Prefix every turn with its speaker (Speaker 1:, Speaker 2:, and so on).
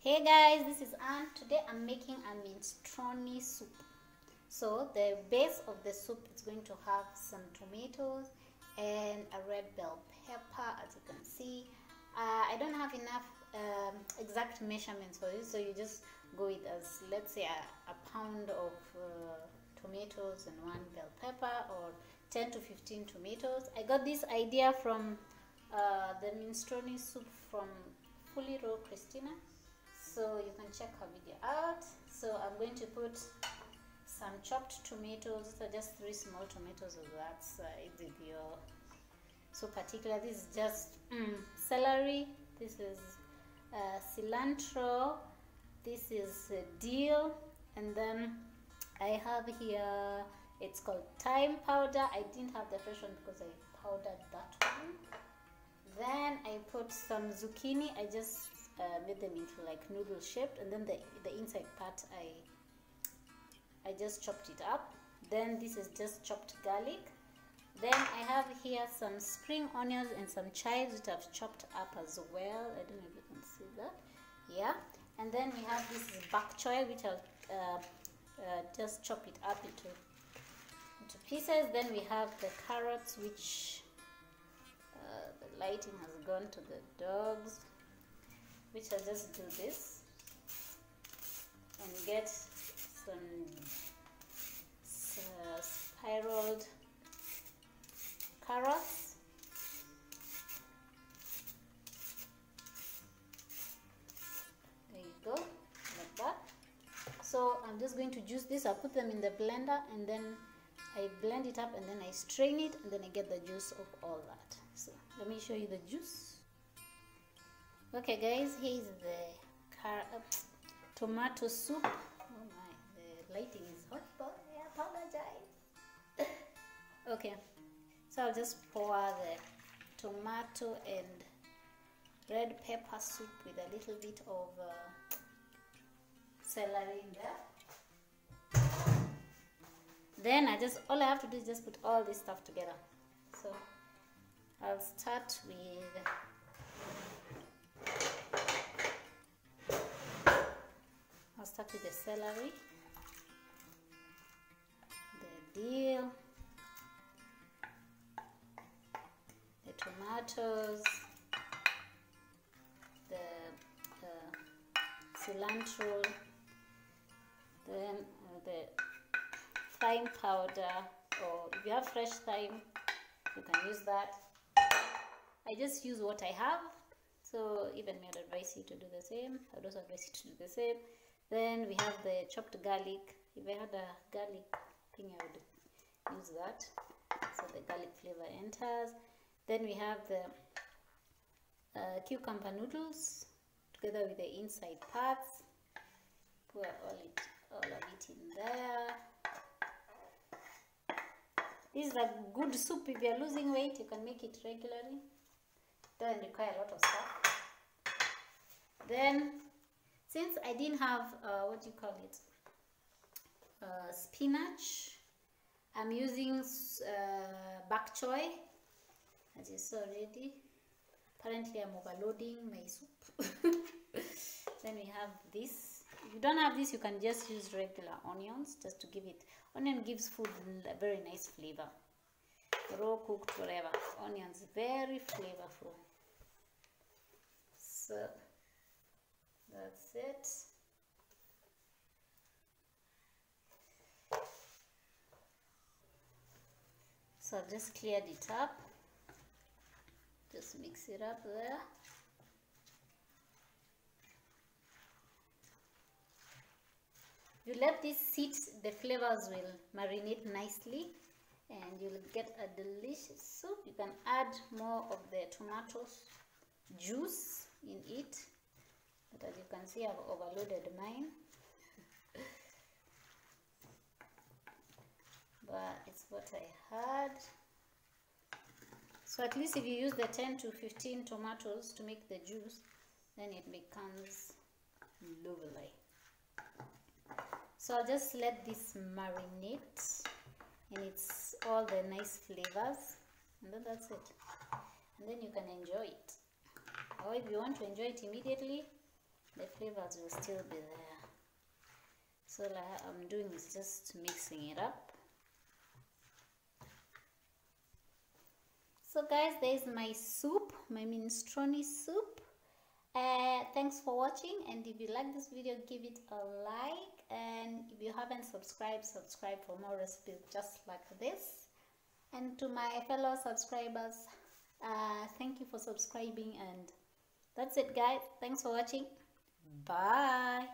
Speaker 1: Hey guys, this is Anne. Today I'm making a minestrone soup. So the base of the soup is going to have some tomatoes and a red bell pepper, as you can see. I don't have enough exact measurements for this, so you just go with as, let's say, a pound of tomatoes and one bell pepper, or 10 to 15 tomatoes. I got this idea from the minestrone soup from Fully Raw Christina, so you can check her video out. So I'm going to put some chopped tomatoes. So just 3 small tomatoes of that size if you're so particular. This is just celery, this is cilantro, this is dill, and then I have here, it's called thyme powder. I didn't have the fresh one because I powdered that one. Then I put some zucchini. I just made them into like noodle shaped, and then the inside part I just chopped it up. Then this is just chopped garlic. Then I have here some spring onions and some chives that I've chopped up as well. I don't know if you can see that. Yeah. And then we have this bok choy, which I'll just chop it up into pieces. Then we have the carrots, which the lighting has gone to the dogs, which I'll just do this and get some spiraled carrots. There you go, like that. So I'm just going to juice this. I'll put them in the blender, and then I blend it up, and then I strain it, and then I get the juice of all that. So let me show you the juice. Okay guys, here's the tomato soup. Oh my, the lighting is hot, but I apologize. Okay, so I'll just pour the tomato and red pepper soup with a little bit of celery in there. Then all I have to do is just put all this stuff together. So I'll start with the celery, the dill, the tomatoes, the cilantro, then the thyme powder, or if you have fresh thyme, you can use that. I just use what I have, so even me, I'd advise you to do the same. I'd also advise you to do the same. Then we have the chopped garlic. If I had a garlic thing, I would use that, so the garlic flavor enters. Then we have the cucumber noodles together with the inside parts. Pour all of it in there. This is a good soup. If you are losing weight, you can make it regularly. Doesn't require a lot of stuff. Then, since I didn't have spinach, I'm using bok choy, as you saw already. Apparently I'm overloading my soup. Then we have this. If you don't have this, you can just use regular onions, just to give it. Onion gives food a very nice flavor. Raw, cooked, whatever. Onions, very flavorful. So that's it. So I've just cleared it up. Just mix it up there. You let this sit, the flavors will marinate nicely, and you'll get a delicious soup. You can add more of the tomato juice in it, but as you can see, I've overloaded mine. But it's what I had. So at least if you use the 10 to 15 tomatoes to make the juice, then it becomes lovely. So I'll just let this marinate, and it's all the nice flavors, and then that's it. And then you can enjoy it. Or if you want to enjoy it immediately, the flavors will still be there. So like I'm doing is just mixing it up. So guys, there's my soup, my minestrone soup. Thanks for watching, and if you like this video, give it a like, and if you haven't subscribed, subscribe for more recipes just like this. And to my fellow subscribers, thank you for subscribing, and that's it guys. Thanks for watching. Bye.